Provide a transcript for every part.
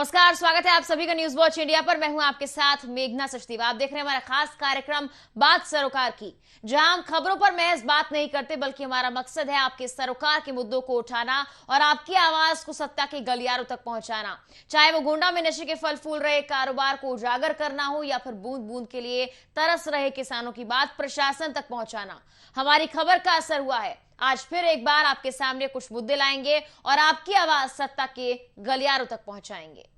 नमस्कार, स्वागत है आप सभी का न्यूज वॉच इंडिया पर। मैं हूं आपके साथ मेघना सचदेवा। आप देख रहे हैं हमारा खास कार्यक्रम बात सरोकार की, जहां हम खबरों पर महज बात नहीं करते बल्कि हमारा मकसद है आपके सरोकार के मुद्दों को उठाना और आपकी आवाज को सत्ता के गलियारों तक पहुंचाना। चाहे वो गोंडा में नशे के फल फूल रहे कारोबार को उजागर करना हो या फिर बूंद बूंद के लिए तरस रहे किसानों की बात प्रशासन तक पहुंचाना। हमारी खबर का असर हुआ है। आज फिर एक बार आपके सामने कुछ मुद्दे लाएंगे और आपकी आवाज सत्ता के गलियारों तक पहुंचाएंगे।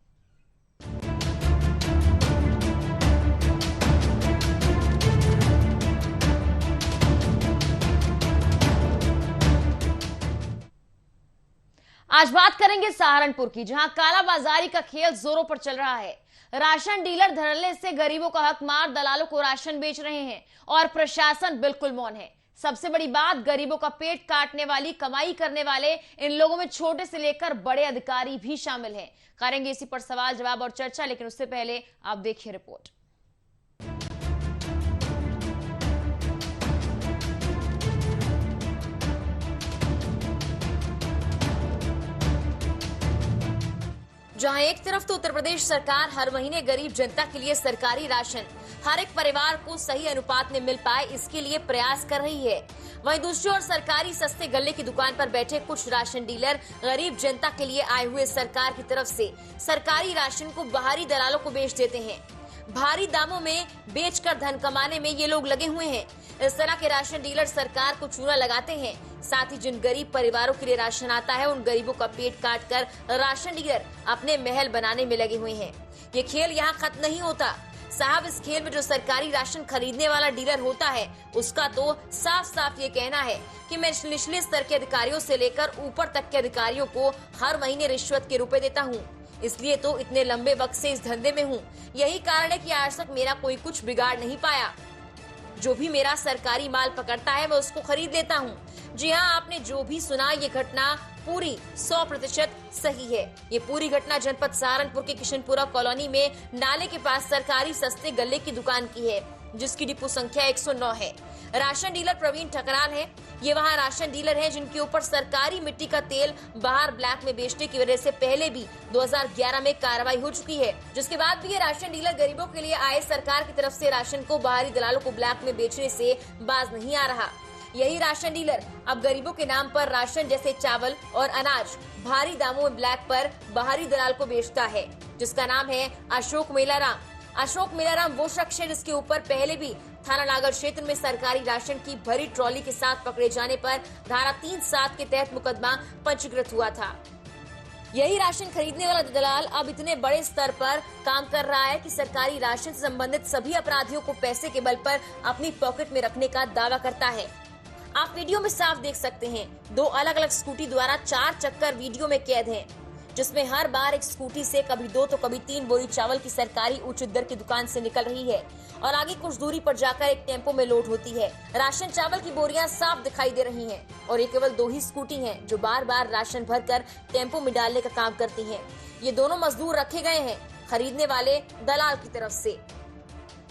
आज बात करेंगे सहारनपुर की, जहां कालाबाजारी का खेल जोरों पर चल रहा है। राशन डीलर धड़ल्ले से गरीबों का हक मार दलालों को राशन बेच रहे हैं और प्रशासन बिल्कुल मौन है। सबसे बड़ी बात, गरीबों का पेट काटने वाली, कमाई करने वाले इन लोगों में छोटे से लेकर बड़े अधिकारी भी शामिल हैं। करेंगे इसी पर सवाल जवाब और चर्चा, लेकिन उससे पहले आप देखिए रिपोर्ट। जहां एक तरफ तो उत्तर प्रदेश सरकार हर महीने गरीब जनता के लिए सरकारी राशन हर एक परिवार को सही अनुपात में मिल पाए, इसके लिए प्रयास कर रही है, वहीं दूसरी ओर सरकारी सस्ते गल्ले की दुकान पर बैठे कुछ राशन डीलर गरीब जनता के लिए आए हुए सरकार की तरफ से सरकारी राशन को बाहरी दलालों को बेच देते हैं। भारी दामों में बेचकर धन कमाने में ये लोग लगे हुए हैं। इस तरह के राशन डीलर सरकार को चूना लगाते हैं। साथ ही जिन गरीब परिवारों के लिए राशन आता है, उन गरीबों का पेट काटकर राशन डीलर अपने महल बनाने में लगे हुए हैं। ये खेल यहाँ खत्म नहीं होता साहब। इस खेल में जो सरकारी राशन खरीदने वाला डीलर होता है, उसका तो साफ साफ ये कहना है कि मैं निचले स्तर के अधिकारियों से लेकर ऊपर तक के अधिकारियों को हर महीने रिश्वत के रुपए देता हूँ, इसलिए तो इतने लंबे वक्त से इस धंधे में हूँ। यही कारण है कि आज तक मेरा कोई कुछ बिगाड़ नहीं पाया। जो भी मेरा सरकारी माल पकड़ता है मैं उसको खरीद लेता हूँ। जी हाँ, आपने जो भी सुना, ये घटना पूरी 100% सही है। ये पूरी घटना जनपद सहारनपुर के किशनपुरा कॉलोनी में नाले के पास सरकारी सस्ते गल्ले की दुकान की है, जिसकी डिपो संख्या 109 है। राशन डीलर प्रवीण ठकराल है। ये वहाँ राशन डीलर हैं जिनके ऊपर सरकारी मिट्टी का तेल बाहर ब्लैक में बेचने की वजह से पहले भी 2011 में कार्रवाई हो चुकी है, जिसके बाद भी ये राशन डीलर गरीबों के लिए आए सरकार की तरफ से राशन को बाहरी दलालों को ब्लैक में बेचने से बाज नहीं आ रहा। यही राशन डीलर अब गरीबों के नाम पर राशन जैसे चावल और अनाज भारी दामों में ब्लैक पर बाहरी दलाल को बेचता है, जिसका नाम है अशोक मेलाराम। अशोक मेलाराम वो शख्स है जिसके ऊपर पहले भी थाना नागर क्षेत्र में सरकारी राशन की भरी ट्रॉली के साथ पकड़े जाने पर धारा 3(7) के तहत मुकदमा पंजीकृत हुआ था। यही राशन खरीदने वाला दलाल अब इतने बड़े स्तर पर काम कर रहा है कि सरकारी राशन से संबंधित सभी अपराधियों को पैसे के बल पर अपनी पॉकेट में रखने का दावा करता है। आप वीडियो में साफ देख सकते हैं, 2 अलग अलग स्कूटी द्वारा 4 चक्कर वीडियो में कैद हैं, जिसमें हर बार एक स्कूटी से कभी 2 तो कभी 3 बोरी चावल की सरकारी उचित दर की दुकान से निकल रही है और आगे कुछ दूरी पर जाकर एक टेम्पो में लोड होती है। राशन चावल की बोरियां साफ दिखाई दे रही हैं और ये केवल 2 ही स्कूटी हैं जो बार बार राशन भरकर टेम्पो में डालने का काम करती हैं। ये दोनों मजदूर रखे गए हैं खरीदने वाले दलाल की तरफ से।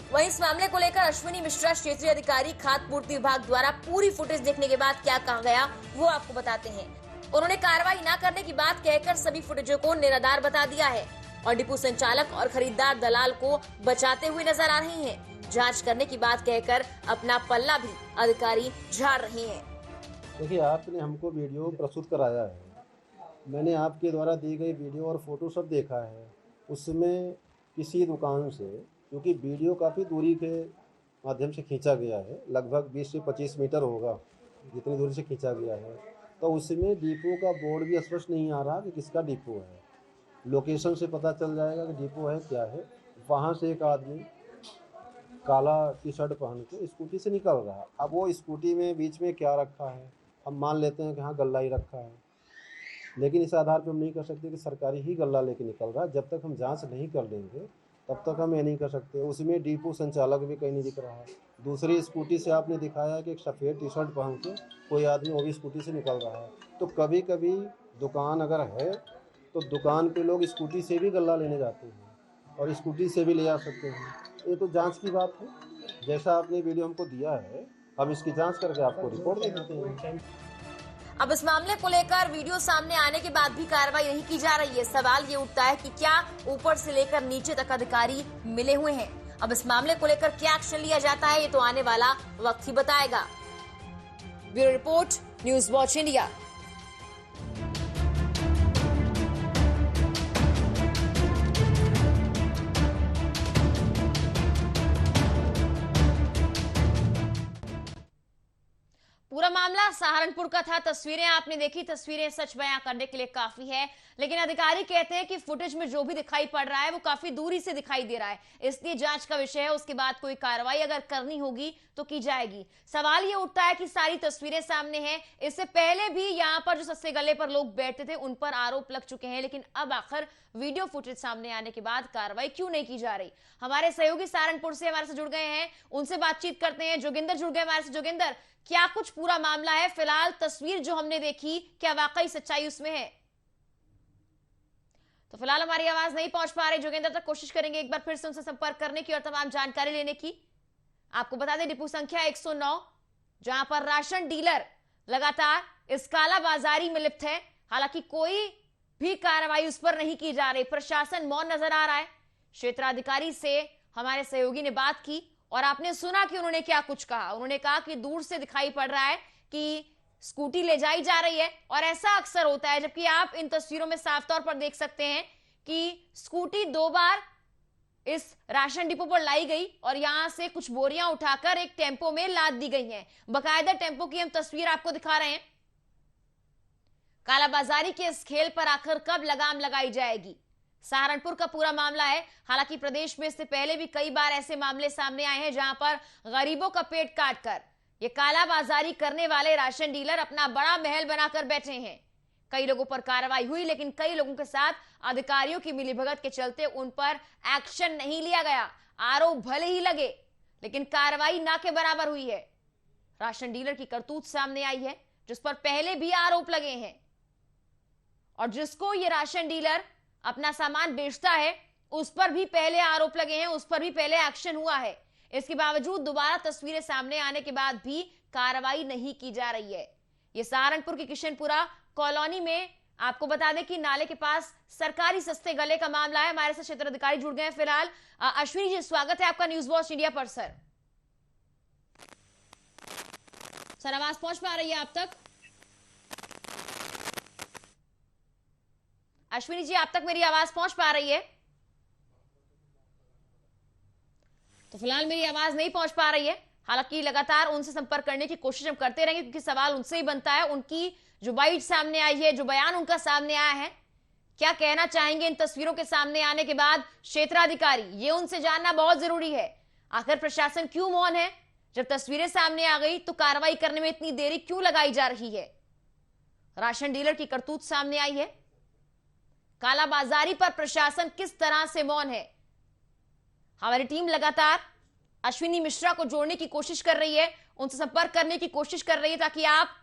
वहीं इस मामले को लेकर अश्विनी मिश्रा, क्षेत्रीय अधिकारी खाद्य पूर्ति विभाग द्वारा पूरी फुटेज देखने के बाद क्या कहा गया वो आपको बताते हैं। उन्होंने कार्रवाई न करने की बात कहकर सभी फुटेजों को निराधार बता दिया है और डिपो संचालक और खरीदार दलाल को बचाते हुए नजर आ रहे हैं। जांच करने की बात कहकर अपना पल्ला भी अधिकारी झाड़ रहे हैं। देखिए, आपने हमको वीडियो प्रस्तुत कराया है, मैंने आपके द्वारा दी गई वीडियो और फोटो सब देखा है। उसमें किसी दुकान से, क्योंकि वीडियो काफ़ी दूरी के माध्यम से खींचा गया है, लगभग 20 से 25 मीटर होगा जितनी दूरी से खींचा गया है, तो उसमें डिपो का बोर्ड भी स्पष्ट नहीं आ रहा कि किसका डिपो है। लोकेशन से पता चल जाएगा कि डिपो है क्या है। वहाँ से एक आदमी काला टी-शर्ट पहन के स्कूटी से निकल रहा। अब वो स्कूटी में बीच में क्या रखा है, हम मान लेते हैं कि हाँ गल्ला ही रखा है, लेकिन इस आधार पर हम नहीं कर सकते कि सरकारी ही गल्ला लेके निकल रहा है। जब तक हम जाँच नहीं कर लेंगे तब तक हम ये नहीं कर सकते। उसमें डिपो संचालक भी कहीं नहीं दिख रहा है। दूसरी स्कूटी से आपने दिखाया कि एक सफ़ेद टी-शर्ट पहन के कोई आदमी वो भी स्कूटी से निकल रहा है। तो कभी कभी दुकान अगर है तो दुकान पे लोग स्कूटी से भी गल्ला लेने जाते हैं और स्कूटी से भी ले आ सकते हैं। ये तो जांच की बात है। जैसा आपने वीडियो हमको दिया है, हम इसकी जांच करके आपको रिपोर्ट दे देते हैं। अब इस मामले को लेकर वीडियो सामने आने के बाद भी कार्रवाई नहीं की जा रही है। सवाल ये उठता है कि क्या ऊपर से लेकर नीचे तक अधिकारी मिले हुए हैं? अब इस मामले को लेकर क्या एक्शन लिया जाता है, ये तो आने वाला वक्त ही बताएगा। Bureau report, news watch India. पूरा मामला सहारनपुर का था। तस्वीरें आपने देखी, तस्वीरें सच बयां करने के लिए काफी है, लेकिन अधिकारी कहते हैं कि फुटेज में जो भी दिखाई पड़ रहा है वो काफी दूरी से दिखाई दे रहा है, इसलिए जांच का विषय है। उसके बाद कोई कार्रवाई अगर करनी होगी तो की जाएगी। सवाल ये उठता है कि सारी तस्वीरें सामने हैं, इससे पहले भी यहाँ पर जो सस्ते गले पर लोग बैठते थे उन पर आरोप लग चुके हैं, लेकिन अब आखिर वीडियो फुटेज सामने आने के बाद कार्रवाई क्यों नहीं की जा रही? हमारे सहयोगी सहारनपुर से हमारे से जुड़ गए हैं, उनसे बातचीत करते हैं। जोगिंदर जुड़ गए हमारे से। जोगिंदर, क्या कुछ पूरा मामला है? फिलहाल तस्वीर जो हमने देखी, क्या वाकई सच्चाई उसमें है? तो फिलहाल हमारी आवाज नहीं पहुंच पा रही जोगिंदर तक, कोशिश करेंगे एक बार फिर से उनसे संपर्क करने की और तमाम जानकारी लेने की। आपको बता दें, डिपो संख्या 109 जहां पर राशन डीलर लगातार इस कालाबाजारी में लिप्त है, हालांकि कोई भी कार्रवाई उस पर नहीं की जा रही। प्रशासन मौन नजर आ रहा है। क्षेत्राधिकारी से हमारे सहयोगी ने बात की और आपने सुना कि उन्होंने क्या कुछ कहा। उन्होंने कहा कि दूर से दिखाई पड़ रहा है कि स्कूटी ले जाई जा रही है, और ऐसा अक्सर होता है, जबकि आप इन तस्वीरों में साफ तौर पर देख सकते हैं कि स्कूटी 2 बार इस राशन डिपो पर लाई गई और यहां से कुछ बोरियां उठाकर एक टेम्पो में लाद दी गई हैं। बकायदा टेम्पो की हम तस्वीर आपको दिखा रहे हैं। कालाबाजारी के इस खेल पर आखिर कब लगाम लगाई जाएगी? सहारनपुर का पूरा मामला है। हालांकि प्रदेश में इससे पहले भी कई बार ऐसे मामले सामने आए हैं जहां पर गरीबों का पेट काटकर ये कालाबाजारी करने वाले राशन डीलर अपना बड़ा महल बनाकर बैठे हैं। कई लोगों पर कार्रवाई हुई, लेकिन कई लोगों के साथ अधिकारियों की मिलीभगत के चलते उन पर एक्शन नहीं लिया गया। आरोप भले ही लगे, लेकिन कार्रवाई ना के बराबर हुई है। राशन डीलर की करतूत सामने आई है, जिस पर पहले भी आरोप लगे हैं, और जिसको ये राशन डीलर अपना सामान बेचता है उस पर भी पहले आरोप लगे हैं, उस पर भी पहले एक्शन हुआ है। इसके बावजूद दोबारा तस्वीरें सामने आने के बाद भी कार्रवाई नहीं की जा रही है। ये सहारनपुर के किशनपुरा कॉलोनी में, आपको बता दें कि नाले के पास सरकारी सस्ते गले का मामला है। हमारे साथ क्षेत्र अधिकारी जुड़ गए हैं फिलहाल। अश्विनी जी, स्वागत है आपका न्यूज वॉच इंडिया पर। सर आवाज पहुंच पा रही है आप तक? अश्विनी जी, आप तक मेरी आवाज पहुंच पा रही है? तो फिलहाल मेरी आवाज नहीं पहुंच पा रही है। हालांकि लगातार उनसे संपर्क करने की कोशिश हम करते रहेंगे, क्योंकि सवाल उनसे ही बनता है। उनकी जो बाइट सामने आई है, जो बयान उनका सामने आया है, क्या कहना चाहेंगे इन तस्वीरों के सामने आने के बाद क्षेत्राधिकारी? ये उनसे जानना बहुत जरूरी है। आखिर प्रशासन क्यों मौन है? जब तस्वीरें सामने आ गई तो कार्रवाई करने में इतनी देरी क्यों लगाई जा रही है? राशन डीलर की करतूत सामने आई है। कालाबाजारी पर प्रशासन किस तरह से मौन है? हमारी टीम लगातार अश्विनी मिश्रा को जोड़ने की कोशिश कर रही है, उनसे संपर्क करने की कोशिश कर रही है, ताकि आप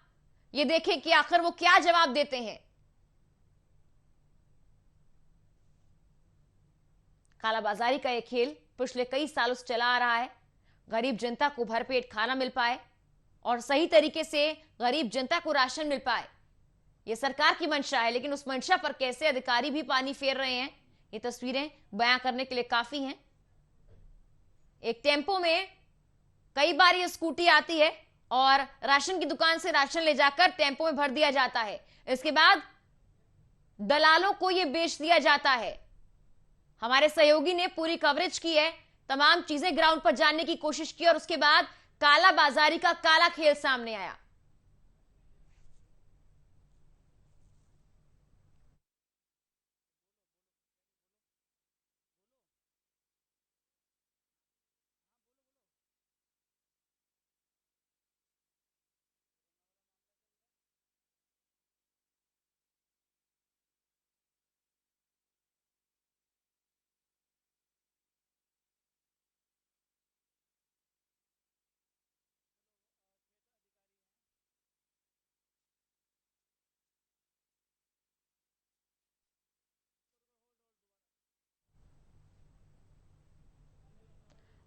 ये देखें कि आखिर वो क्या जवाब देते हैं। कालाबाजारी का यह खेल पिछले कई सालों से चला आ रहा है। गरीब जनता को भरपेट खाना मिल पाए और सही तरीके से गरीब जनता को राशन मिल पाए, यह सरकार की मंशा है। लेकिन उस मंशा पर कैसे अधिकारी भी पानी फेर रहे हैं, ये तस्वीरें बयां करने के लिए काफी हैं। एक टेम्पो में कई बार ये स्कूटी आती है और राशन की दुकान से राशन ले जाकर टेम्पो में भर दिया जाता है। इसके बाद दलालों को ये बेच दिया जाता है। हमारे सहयोगी ने पूरी कवरेज की है, तमाम चीजें ग्राउंड पर जानने की कोशिश की, और उसके बाद कालाबाजारी का काला खेल सामने आया।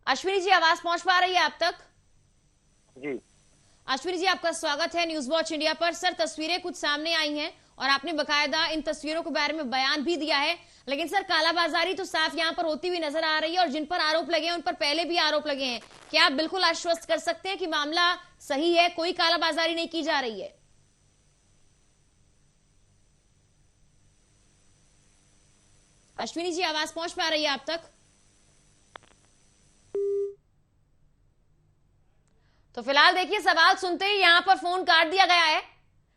अश्विनी जी, आवाज पहुंच पा रही है आप तक? जी। अश्विनी जी, आपका स्वागत है न्यूज वॉच इंडिया पर। सर, तस्वीरें कुछ सामने आई हैं और आपने बकायदा इन तस्वीरों के बारे में बयान भी दिया है, लेकिन सर कालाबाजारी तो साफ यहाँ पर होती हुई नजर आ रही है और जिन पर आरोप लगे हैं उन पर पहले भी आरोप लगे हैं। क्या आप बिल्कुल आश्वस्त कर सकते हैं कि मामला सही है, कोई कालाबाजारी नहीं की जा रही है? अश्विनी जी, आवाज पहुंच पा रही है आप तक? तो फिलहाल देखिए, सवाल सुनते ही यहां पर फोन काट दिया गया है।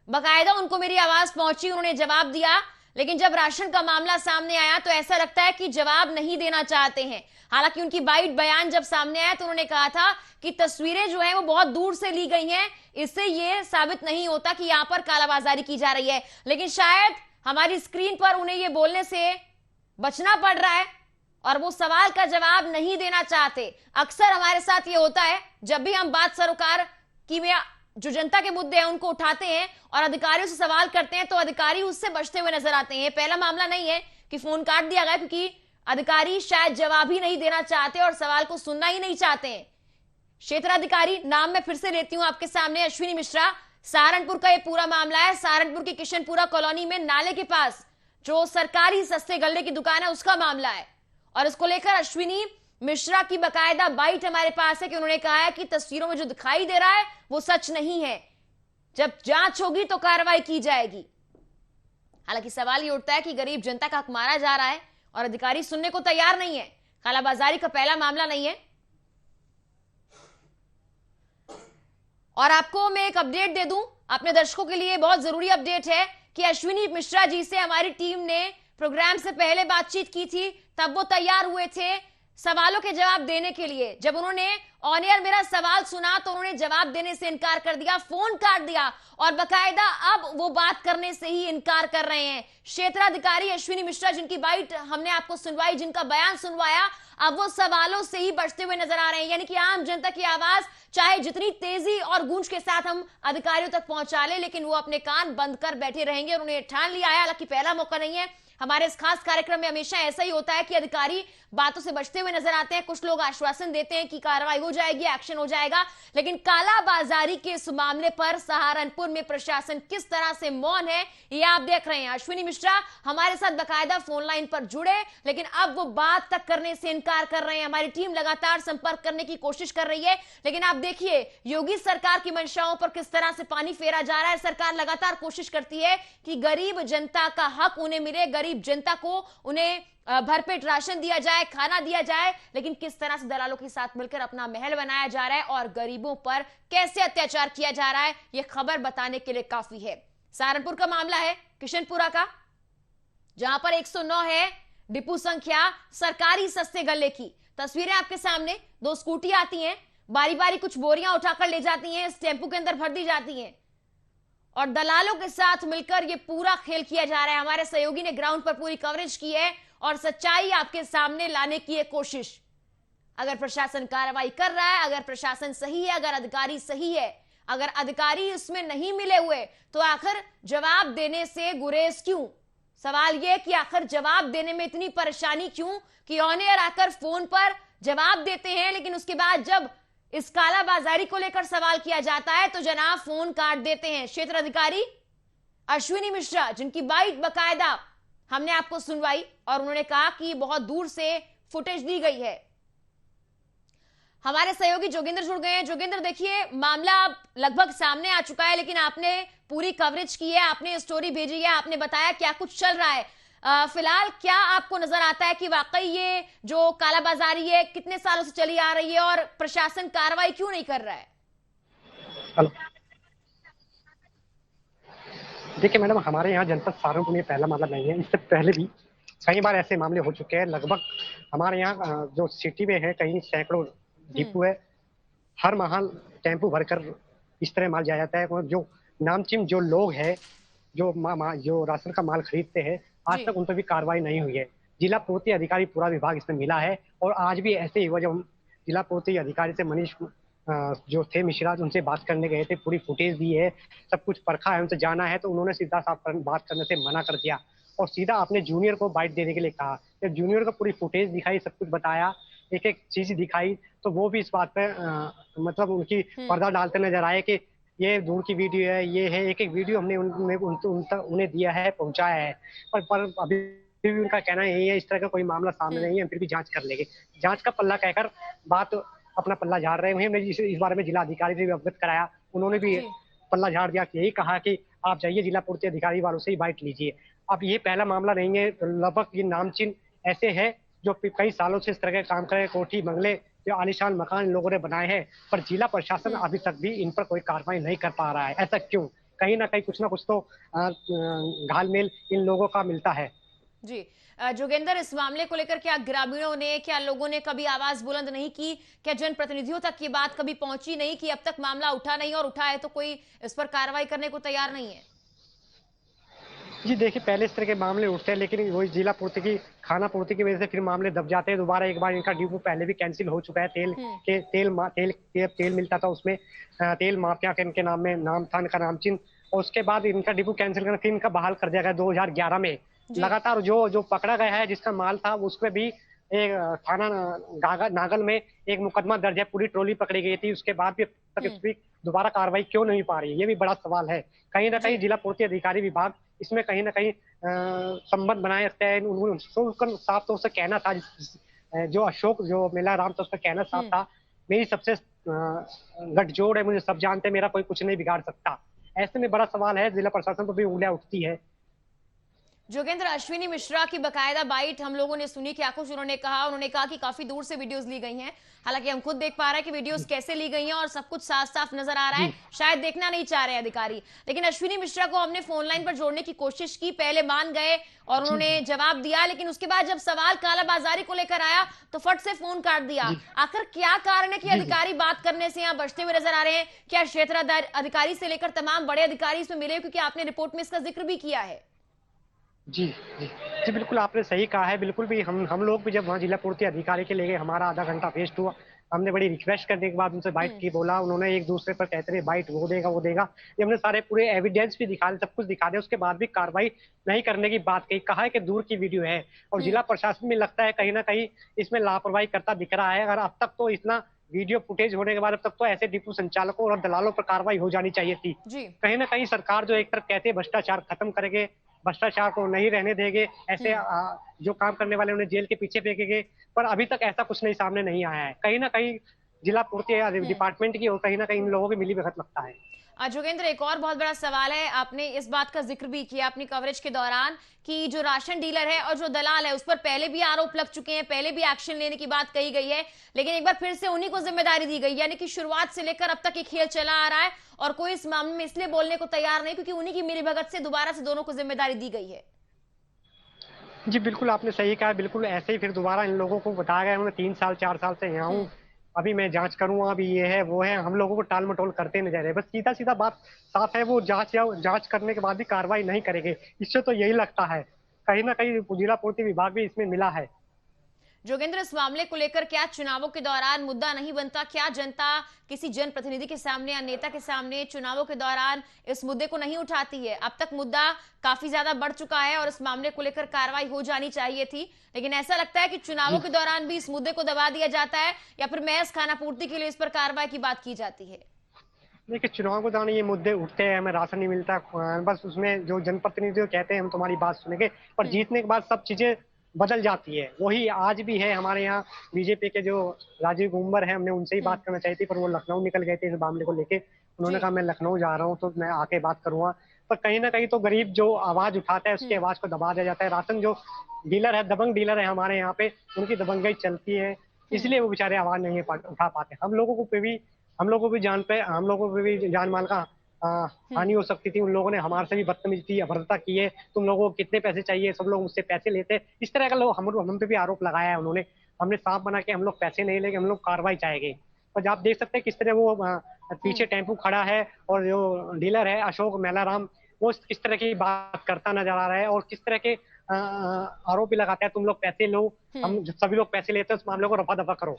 बकायदा उनको मेरी आवाज पहुंची, उन्होंने जवाब दिया, लेकिन जब राशन का मामला सामने आया तो ऐसा लगता है कि जवाब नहीं देना चाहते हैं। हालांकि उनकी बाइट बयान जब सामने आया तो उन्होंने कहा था कि तस्वीरें जो है वो बहुत दूर से ली गई हैं, इससे यह साबित नहीं होता कि यहां पर कालाबाजारी की जा रही है। लेकिन शायद हमारी स्क्रीन पर उन्हें यह बोलने से बचना पड़ रहा है और वो सवाल का जवाब नहीं देना चाहते। अक्सर हमारे साथ ये होता है, जब भी हम बात सरकार की में जो जनता के मुद्दे हैं उनको उठाते हैं और अधिकारियों से सवाल करते हैं तो अधिकारी उससे बचते हुए नजर आते हैं। पहला मामला नहीं है कि फोन काट दिया गया क्योंकि अधिकारी शायद जवाब ही नहीं देना चाहते और सवाल को सुनना ही नहीं चाहते हैं। क्षेत्राधिकारी, नाम मैं फिर से लेती हूं आपके सामने, अश्विनी मिश्रा। सहारनपुर का यह पूरा मामला है। सहारनपुर की किशनपुरा कॉलोनी में नाले के पास जो सरकारी सस्ते गल्ले की दुकान है उसका मामला है और इसको लेकर अश्विनी मिश्रा की बकायदा बाइट हमारे पास है कि उन्होंने कहा है कि तस्वीरों में जो दिखाई दे रहा है वो सच नहीं है, जब जांच होगी तो कार्रवाई की जाएगी। हालांकि सवाल ये उठता है कि गरीब जनता का हक मारा जा रहा है और अधिकारी सुनने को तैयार नहीं है। कालाबाजारी का पहला मामला नहीं है। और आपको मैं एक अपडेट दे दूं, अपने दर्शकों के लिए बहुत जरूरी अपडेट है कि अश्विनी मिश्रा जी से हमारी टीम ने प्रोग्राम से पहले बातचीत की थी, तब वो तैयार हुए थे सवालों के जवाब देने के लिए। जब उन्होंने ऑन एयर मेरा सवाल सुना तो उन्होंने जवाब देने से इनकार कर दिया, फोन काट दिया और बकायदा अब वो बात करने से ही इनकार कर रहे हैं। क्षेत्राधिकारी अश्विनी मिश्रा, जिनकी बाइट हमने आपको सुनवाई, जिनका बयान सुनवाया, अब वो सवालों से ही बचते हुए नजर आ रहे हैं। यानी कि आम जनता की आवाज चाहे जितनी तेजी और गूंज के साथ हम अधिकारियों तक पहुंचा ले, लेकिन वो अपने कान बंद कर बैठे रहेंगे और उन्हें ठान लिया है। हालांकि पहला मौका नहीं है। हमारे इस खास कार्यक्रम में हमेशा ऐसा ही होता है कि अधिकारी बातों से बचते हुए नजर आते हैं। कुछ लोग आश्वासन देते हैं कि कार्रवाई हो जाएगी, एक्शन हो जाएगा, लेकिन कालाबाजारी के इस मामले पर सहारनपुर में प्रशासन किस तरह से मौन है ये आप देख रहे हैं। अश्विनी मिश्रा हमारे साथ बकायदा फोन लाइन पर जुड़े, लेकिन अब वो बात तक करने से इनकार कर रहे हैं। हमारी टीम लगातार संपर्क करने की कोशिश कर रही है, लेकिन आप देखिए योगी सरकार की मंशाओं पर किस तरह से पानी फेरा जा रहा है। सरकार लगातार कोशिश करती है कि गरीब जनता का हक उन्हें मिले, गरीब जनता को उन्हें भरपेट राशन दिया जाए, खाना दिया जाए, लेकिन किस तरह से दलालों के साथ मिलकर अपना महल बनाया जा रहा है और गरीबों पर कैसे अत्याचार किया जा रहा है, यह खबर बताने के लिए काफी है। सहारनपुर का मामला है, किशनपुरा का, जहां पर 109 है डिपो संख्या सरकारी सस्ते गल्ले की। तस्वीरें आपके सामने, दो स्कूटी आती हैं, बारी बारी कुछ बोरियां उठाकर ले जाती हैं, इस टेम्पो के अंदर भर दी जाती हैं और दलालों के साथ मिलकर यह पूरा खेल किया जा रहा है। हमारे सहयोगी ने ग्राउंड पर पूरी कवरेज की है और सच्चाई आपके सामने लाने की है कोशिश। अगर प्रशासन कार्रवाई कर रहा है, अगर प्रशासन सही है, अगर अधिकारी सही है, अगर अधिकारी इसमें नहीं मिले हुए तो आखिर जवाब देने से गुरेज क्यों? सवाल यह कि आखिर जवाब देने में इतनी परेशानी क्यों कि ऑन एयर आकर फोन पर जवाब देते हैं, लेकिन उसके बाद जब इस कालाबाजारी को लेकर सवाल किया जाता है तो जनाब फोन काट देते हैं। क्षेत्र अधिकारी अश्विनी मिश्रा, जिनकी बाइट बकायदा हमने आपको सुनवाई और उन्होंने कहा कि बहुत दूर से फुटेज दी गई है। हमारे सहयोगी जोगिंदर जुड़ गए हैं। जोगिंदर, देखिए मामला अब लगभग सामने आ चुका है, लेकिन आपने पूरी कवरेज की है, आपने स्टोरी भेजी है, आपने बताया क्या कुछ चल रहा है। फिलहाल क्या आपको नजर आता है कि वाकई ये जो कालाबाजारी है कितने सालों से चली आ रही है और प्रशासन कार्रवाई क्यों नहीं कर रहा है? हेलो, देखिए मैडम, हमारे यहाँ जनपद सहारनपुर में पहला मामला नहीं है। इससे पहले भी कई बार ऐसे मामले हो चुके हैं। लगभग हमारे यहाँ जो सिटी में है कहीं सैकड़ों डिपो है, हर माह टेम्पो भरकर इस तरह माल जाया जाता है। और जो नामचीन जो लोग हैं जो राशन का माल खरीदते हैं, आज तक उन पर भी कार्रवाई नहीं हुई है। जिला पूर्ति अधिकारी पूरा विभाग इसमें मिला है और आज भी ऐसे ही हुआ। जब हम जिला पूर्ति अधिकारी से मनीष जो थे मिश्रा, उनसे बात करने गए थे, पूरी फुटेज दी है, सब कुछ परखा है, उनसे जाना है, तो उन्होंने सीधा साफ बात करने से मना कर दिया और सीधा अपने जूनियर को बाइट देने के लिए कहा। जब जूनियर को पूरी फुटेज दिखाई, सब कुछ बताया, एक एक चीज दिखाई, तो वो भी इस बात पे मतलब उनकी पर्दा डालते नजर आए कि ये दूर की वीडियो है, ये है, एक एक वीडियो हमने उन्हें दिया है, पहुंचाया है, पर अभी भी उनका कहना यही है, इस तरह का कोई मामला सामने नहीं है, हम फिर भी जांच कर लेंगे। जांच का पल्ला कहकर बात अपना पल्ला झाड़ रहे हैं। हमने इस बारे में जिला अधिकारी से भी अवगत कराया, उन्होंने भी पल्ला झाड़ दिया, यही कहा कि आप जाइए जिला पूर्ति अधिकारी वालों से ही बाइट लीजिए। अब ये पहला मामला नहीं है, लगभग ये नामचीन ऐसे है जो कई सालों से इस तरह के काम कर रहे, कोठी बंगले जो आलीशान मकान इन लोगों ने बनाए हैं, पर जिला प्रशासन अभी तक भी इन पर कोई कार्रवाई नहीं कर पा रहा है। ऐसा क्यों? कहीं ना कुछ तो घालमेल इन लोगों का मिलता है। जी जोगेंद्र, इस मामले को लेकर क्या ग्रामीणों ने, क्या लोगों ने कभी आवाज बुलंद नहीं की? क्या जनप्रतिनिधियों तक ये बात कभी पहुंची नहीं कि अब तक मामला उठा नहीं, और उठा है तो कोई इस पर कार्रवाई करने को तैयार नहीं है? जी देखिए, पहले इस तरह के मामले उठते हैं, लेकिन वही जिला पूर्ति की खाना पूर्ति की वजह से फिर मामले दब जाते हैं दोबारा। एक बार इनका डिपो पहले भी कैंसिल हो चुका है, तेल मिलता था, उसमें तेल माफिया के इनके नाम में नाम था इनका नामचीन, और उसके बाद इनका डिपो कैंसिल करके फिर इनका बहाल कर दिया गया 2011 में। लगातार जो पकड़ा गया है, जिसका माल था, उसमें भी एक थाना नागल में एक मुकदमा दर्ज है, पूरी ट्रॉली पकड़ी गई थी, उसके बाद भी अब तक इस पर दोबारा कार्रवाई क्यों नहीं पा रही है, ये भी बड़ा सवाल है। कहीं ना कहीं जिला पूर्ति अधिकारी विभाग इसमें कहीं ना कहीं संबंध बनाए रखते हैं। उनका साफ तौर से कहना था, जो अशोक जो मेला राम था, उसका कहना साफ था, मेरी सबसे गठजोड़ है, मुझे सब जानते हैं, मेरा कोई कुछ नहीं बिगाड़ सकता। ऐसे में बड़ा सवाल है, जिला प्रशासन पर भी उंगलियां उठती है। जोगेंद्र, अश्विनी मिश्रा की बकायदा बाइट हम लोगों ने सुनी, क्या कुछ उन्होंने कहा कि काफी दूर से वीडियोस ली गई हैं, हालांकि हम खुद देख पा रहे हैं कि वीडियोस कैसे ली गई हैं और सब कुछ साफ साफ नजर आ रहा है, शायद देखना नहीं चाह रहे अधिकारी। लेकिन अश्विनी मिश्रा को हमने फोन लाइन पर जोड़ने की कोशिश की, पहले मान गए और उन्होंने जवाब दिया, लेकिन उसके बाद जब सवाल कालाबाजारी को लेकर आया तो फट से फोन काट दिया। आखिर क्या कारण है कि अधिकारी बात करने से यहाँ बचते हुए नजर आ रहे हैं? क्या क्षेत्र अधिकारी से लेकर तमाम बड़े अधिकारी इसमें मिले? क्योंकि आपने रिपोर्ट में इसका जिक्र भी किया है। जी जी जी, बिल्कुल आपने सही कहा है। बिल्कुल भी हम लोग भी जब वहाँ जिला पूर्ति अधिकारी के लिए हमारा आधा घंटा वेस्ट हुआ, हमने बड़ी रिक्वेस्ट करने के बाद उनसे बाइट की, बोला, उन्होंने एक दूसरे पर कहते रहे बाइट वो देगा, ये हमने सारे पूरे एविडेंस भी दिखा दे, सब कुछ दिखा दे, उसके बाद भी कार्रवाई नहीं करने की बात कही, कहा है कि दूर की वीडियो है। और जिला प्रशासन में लगता है कहीं ना कहीं इसमें लापरवाही करता दिख रहा है। अगर अब तक तो इतना वीडियो फुटेज होने के बाद अब तक तो ऐसे डिपो संचालकों और दलालों पर कार्रवाई हो जानी चाहिए थी। कहीं ना कहीं सरकार जो एक तरफ कहते हैं भ्रष्टाचार खत्म करेंगे, भ्रष्टाचार को नहीं रहने देंगे, ऐसे जो काम करने वाले उन्हें जेल के पीछे फेंकेंगे, पर अभी तक ऐसा कुछ नहीं सामने नहीं आया है। कहीं ना कहीं जिला पूर्ति डिपार्टमेंट की और कहीं ना कहीं इन लोगों की मिलीभगत लगता है। जोगेंद्र, एक और बहुत बड़ा सवाल है, आपने इस बात का जिक्र भी किया अपनी कवरेज के दौरान कि जो राशन डीलर है और जो दलाल है उस पर पहले भी आरोप लग चुके हैं, पहले भी एक्शन लेने की बात कही गई है, लेकिन एक बार फिर से उन्हीं को जिम्मेदारी दी गई, यानी कि शुरुआत से लेकर अब तक ये खेल चला आ रहा है और कोई इस मामले में इसलिए बोलने को तैयार नहीं क्योंकि उन्हीं की मिलीभगत से दोबारा से दोनों को जिम्मेदारी दी गई है। जी बिल्कुल आपने सही कहा, बिल्कुल ऐसे ही फिर दोबारा इन लोगों को बताया गया, उन्होंने 3 साल 4 साल से यहाँ हूँ, अभी मैं जांच करूंगा, अभी ये है वो है, हम लोगों को टाल मटोल करते नहीं जा रहे, बस सीधा सीधा बात साफ है, वो जांच करने के बाद भी कार्रवाई नहीं करेंगे। इससे तो यही लगता है कहीं ना कहीं जिला पूर्ति विभाग भी इसमें मिला है। जोगेंद्र, इस मामले को लेकर क्या चुनावों के दौरान मुद्दा नहीं बनता? क्या जनता किसी जनप्रतिनिधि के सामने या नेता के सामने चुनावों के दौरान इस मुद्दे को नहीं उठाती है? अब तक मुद्दा काफी ज्यादा बढ़ चुका है और इस मामले को लेकर कार्रवाई हो जानी चाहिए थी, लेकिन ऐसा लगता है कि चुनावों के दौरान भी इस मुद्दे को दबा दिया जाता है या फिर महज खानापूर्ति के लिए इस पर कार्रवाई की बात की जाती है? देखिए, चुनाव के दौरान ये मुद्दे उठते हैं, हमें राशन नहीं मिलता, बस उसमें जो जनप्रतिनिधि कहते हैं हम तुम्हारी बात सुनेंगे, पर जीतने के बाद सब चीजें बदल जाती है। वही आज भी है हमारे यहाँ बीजेपी के जो राजीव गुम्बर है, हमने उनसे ही बात करना चाहिए थी, पर वो लखनऊ निकल गए थे इस मामले को लेके। उन्होंने कहा मैं लखनऊ जा रहा हूँ तो मैं आके बात करूंगा, पर कहीं ना कहीं तो गरीब जो आवाज उठाता है उसकी आवाज को दबा दिया जाता है। राशन जो डीलर है, दबंग डीलर है हमारे यहाँ पे, उनकी दबंगई चलती है, इसलिए वो बेचारे आवाज नहीं उठा पाते। हम लोगों को भी जान माल का हानि हो सकती थी। उन लोगों ने हमारे से भी बदतमीजी अभद्रता की है, तुम लोगों को कितने पैसे चाहिए, सब लोग मुझसे पैसे लेते, इस तरह का लोग हम पे भी आरोप लगाया है उन्होंने। हमने साफ बना के हम लोग पैसे नहीं लेंगे, हम लोग कार्रवाई चाहेंगे। और आप देख सकते हैं किस तरह वो पीछे टेम्पू खड़ा है और जो डीलर है अशोक मेलाराम, वो किस तरह की बात करता नजर आ रहा है और किस तरह के आरोप भी लगाता है, तुम लोग पैसे लो, हम सभी लोग पैसे लेते हैं, उस मामले को रफा दफा करो।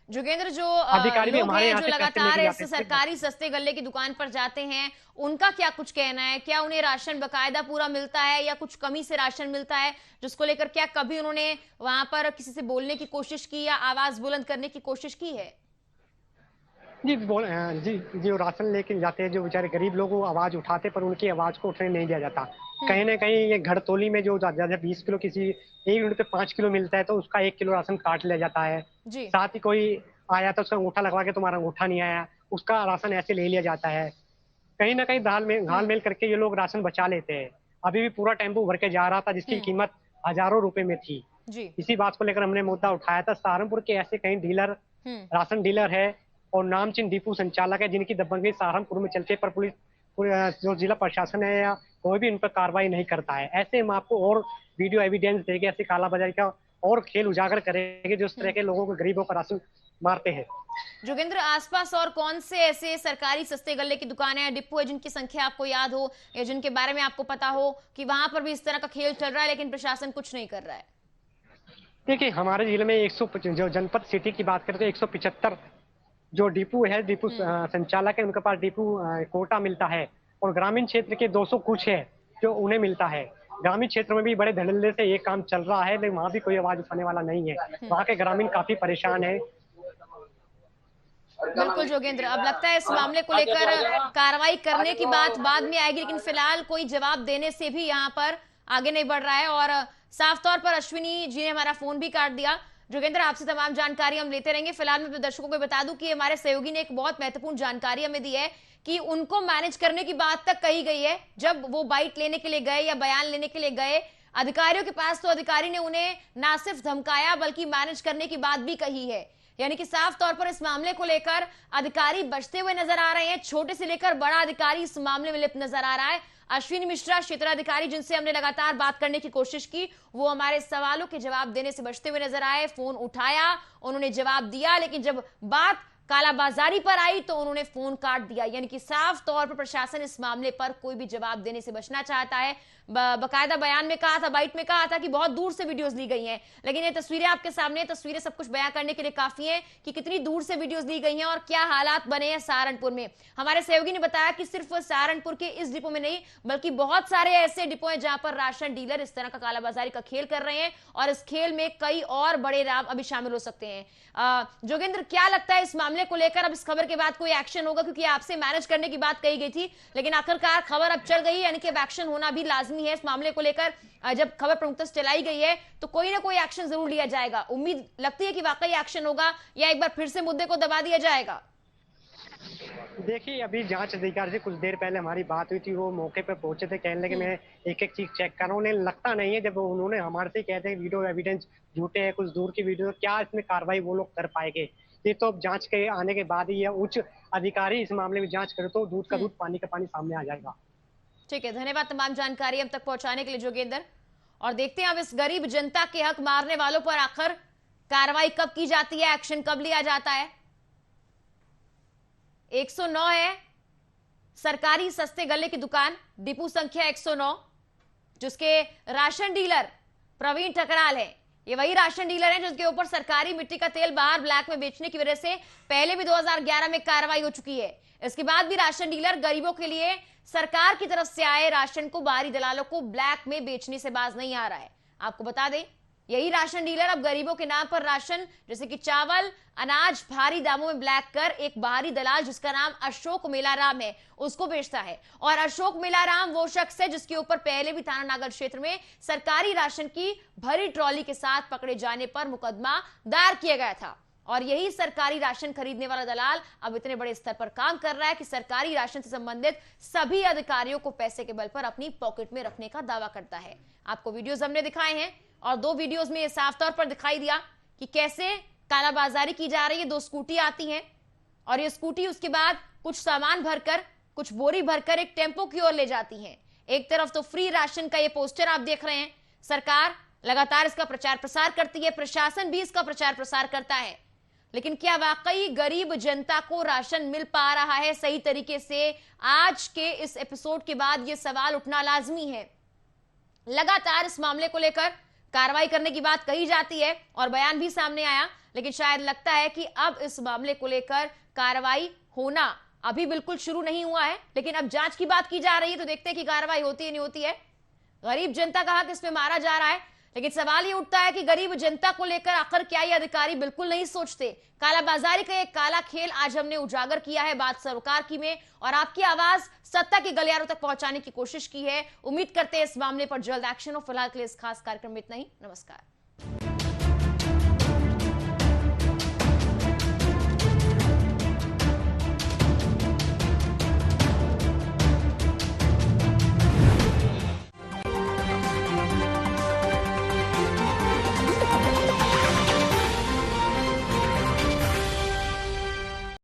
जोगेंद्र, जो अधिकारी भी हमारे यहाँ जो लगातार इस सरकारी सस्ते गल्ले की दुकान पर जाते हैं, उनका क्या कुछ कहना है? क्या उन्हें राशन बकायदा पूरा मिलता है या कुछ कमी से राशन मिलता है, जिसको लेकर क्या कभी उन्होंने वहां पर किसी से बोलने की कोशिश की या आवाज बुलंद करने की कोशिश की है? जी जो राशन लेके जाते हैं, जो बेचारे गरीब लोग वो आवाज उठाते, पर उनकी आवाज को उठने नहीं दिया जाता। कहीं ना कहीं ये घड़तोली में जो ज्यादा 20 किलो किसी एक यूनिट पे 5 किलो मिलता है, तो उसका 1 किलो राशन काट लिया जाता है। जी। साथ ही कोई आया तो उसका अंगूठा लगवा के तुम्हारा अंगूठा नहीं आया, उसका राशन ऐसे ले लिया जाता है। कहीं ना कहीं घाल मेल करके ये लोग राशन बचा लेते हैं। अभी भी पूरा टेम्पो भर के जा रहा था, जिसकी कीमत हजारों रुपए में थी। जी। इसी बात को लेकर हमने मुद्दा उठाया था। सहारनपुर के ऐसे कई डीलर, राशन डीलर है और नामचीन डिपो संचालक है, जिनकी दबंगई सहारनपुर में चलती है, पर पुलिस जो जिला प्रशासन है या कोई भी उन पर कार्रवाई नहीं करता है। ऐसे हम आपको और वीडियो एविडेंस देंगे, ऐसे कालाबाजारी का और खेल उजागर करेंगे जो इस तरह के लोगों को, गरीबों का राशन मारते हैं। जोगेंद्र, आसपास और कौन से ऐसे सरकारी सस्ते गल्ले की दुकानें हैं, डिपो है, जिनकी संख्या आपको याद हो या जिनके बारे में आपको पता हो कि वहां पर भी इस तरह का खेल चल रहा है लेकिन प्रशासन कुछ नहीं कर रहा है? देखिए, हमारे जिले में 100 जो जनपद सिटी की बात करें तो 175 जो डिपो है, डिपो संचालक है, उनके पास डिपो कोटा मिलता है, और ग्रामीण क्षेत्र के 200 कुछ है जो उन्हें मिलता है। ग्रामीण क्षेत्र में भी बड़े धड़ल्ले से ये काम चल रहा है, लेकिन वहां भी कोई आवाज उठाने वाला नहीं है। वहां के ग्रामीण काफी परेशान है। बिल्कुल जोगेंद्र, अब लगता है इस मामले को लेकर कार्रवाई करने की बात बाद में आएगी, लेकिन फिलहाल कोई जवाब देने से भी यहाँ पर आगे नहीं बढ़ रहा है। और साफ तौर पर अश्विनी जी ने हमारा फोन भी काट दिया। जोगेंद्र, आपसे तमाम जानकारी हम लेते रहेंगे। फिलहाल मैं दर्शकों को बता दूं कि हमारे सहयोगी ने एक बहुत महत्वपूर्ण जानकारी हमें दी है कि उनको मैनेज करने की बात तक कही गई है। जब वो बाइट लेने के लिए गए या बयान लेने के लिए गए अधिकारियों के पास, तो अधिकारी ने उन्हें ना सिर्फ धमकाया बल्कि मैनेज करने की बात भी कही है। यानी कि साफ तौर पर इस मामले को लेकर अधिकारी बचते हुए नजर आ रहे हैं। छोटे से लेकर बड़ा अधिकारी इस मामले में लिप्त नजर आ रहा है। अश्विनी मिश्रा, क्षेत्राधिकारी, जिनसे हमने लगातार बात करने की कोशिश की, वो हमारे सवालों के जवाब देने से बचते हुए नजर आए। फोन उठाया, उन्होंने जवाब दिया, लेकिन जब बात कालाबाजारी पर आई तो उन्होंने फोन काट दिया। यानी कि साफ तौर पर प्रशासन इस मामले पर कोई भी जवाब देने से बचना चाहता है। बकायदा बयान में कहा था, बाइट में कहा था कि बहुत दूर से वीडियोस ली गई हैं, लेकिन ये तस्वीरें आपके सामने, तस्वीरें सब कुछ बयां करने के लिए काफी हैं कि कितनी दूर से वीडियोस ली गई हैं और क्या हालात बने हैं सहारनपुर में। हमारे सहयोगी ने बताया कि सिर्फ सहारनपुर के इस डिपो में नहीं, बल्कि बहुत सारे ऐसे डिपो हैं जहां पर राशन डीलर इस तरह का कालाबाजारी का खेल कर रहे हैं, और इस खेल में कई और बड़े नाम अभी शामिल हो सकते हैं। जोगेंद्र, क्या लगता है इस मामले को लेकर अब इस खबर के बाद कोई एक्शन होगा? क्योंकि आपसे मैनेज करने की बात कही गई थी, लेकिन आखिरकार खबर अब चल गई, यानी कि अब एक्शन होना भी लाजमी है इस मामले को लेकर। जब खबर प्रमुखता से चलाई गई है तो कोई ना कोई एक्शन जरूर लिया जाएगा। उम्मीद लगती है कि वाकई एक्शन होगा या एक बार फिर से मुद्दे को दबा दिया जाएगा? देखिए, अभी जांच अधिकारी से कुछ देर पहले हमारी बात हुई थी, वो मौके पर पहुंचे थे, कहने लगे मैं एक एक चीज चेक कर रहा हूँ। उन्हें लगता नहीं है, जब उन्होंने हमारे से कहते हैं वीडियो एविडेंस झूठे हैं, कुछ दूर की वीडियो, क्या इसमें कार्रवाई वो लोग कर पाएंगे? ये तो अब जांच के आने के बाद ही है, उच्च अधिकारी इस मामले में जांच करे तो दूध का दूध पानी का पानी सामने आ जाएगा। ठीक है, धन्यवाद तमाम जानकारी हम तक पहुंचाने के लिए जोगेंद्र। और देखते हैं अब इस गरीब जनता के हक मारने वालों पर आखिर कार्रवाई कब की जाती है, एक्शन कब लिया जाता है। 109 है सरकारी सस्ते गल्ले की दुकान, डिपो संख्या 109, जिसके राशन डीलर प्रवीण ठकराल है। ये वही राशन डीलर है जिसके ऊपर सरकारी मिट्टी का तेल बाहर ब्लैक में बेचने की वजह से पहले भी 2011 में कार्रवाई हो चुकी है। इसके बाद भी राशन डीलर गरीबों के लिए सरकार की तरफ से आए राशन को बाहरी दलालों को ब्लैक में बेचने से बाज नहीं आ रहा है। आपको बता दें, यही राशन डीलर अब गरीबों के नाम पर राशन जैसे कि चावल, अनाज भारी दामों में ब्लैक कर एक बाहरी दलाल जिसका नाम अशोक मेलाराम है उसको बेचता है। और अशोक मेलाराम वो शख्स है जिसके ऊपर पहले भी थाना नागल क्षेत्र में सरकारी राशन की भरी ट्रॉली के साथ पकड़े जाने पर मुकदमा दायर किया गया था। और यही सरकारी राशन खरीदने वाला दलाल अब इतने बड़े स्तर पर काम कर रहा है कि सरकारी राशन से संबंधित सभी अधिकारियों को पैसे के बल पर अपनी पॉकेट में रखने का दावा करता है। आपको वीडियोस हमने दिखाए हैं और 2 वीडियोस में साफ तौर पर दिखाई दिया कि कैसे कालाबाजारी की जा रही है। 2 स्कूटी आती हैं और ये स्कूटी उसके बाद कुछ सामान भरकर, कुछ बोरी भरकर एक टेम्पो की ओर ले जाती हैं। एक तरफ तो फ्री राशन का ये पोस्टर आप देख रहे हैं, सरकार लगातार इसका प्रचार प्रसार करती है, प्रशासन भी इसका प्रचार प्रसार करता है, लेकिन क्या वाकई गरीब जनता को राशन मिल पा रहा है सही तरीके से? आज के इस एपिसोड के बाद ये सवाल उठना लाजमी है। लगातार इस मामले को लेकर कार्रवाई करने की बात कही जाती है और बयान भी सामने आया, लेकिन शायद लगता है कि अब इस मामले को लेकर कार्रवाई होना अभी बिल्कुल शुरू नहीं हुआ है, लेकिन अब जांच की बात की जा रही है तो देखते हैं कि कार्रवाई होती है नहीं होती है। गरीब जनता का हक इसमें मारा जा रहा है, लेकिन सवाल ये उठता है कि गरीब जनता को लेकर आखिर क्या ये अधिकारी बिल्कुल नहीं सोचते। कालाबाजारी का एक काला खेल आज हमने उजागर किया है बात सरकार की में, और आपकी आवाज सत्ता के गलियारों तक पहुंचाने की कोशिश की है। उम्मीद करते हैं इस मामले पर जल्द एक्शन हो। फिलहाल के लिए इस खास कार्यक्रम में इतना ही। नमस्कार।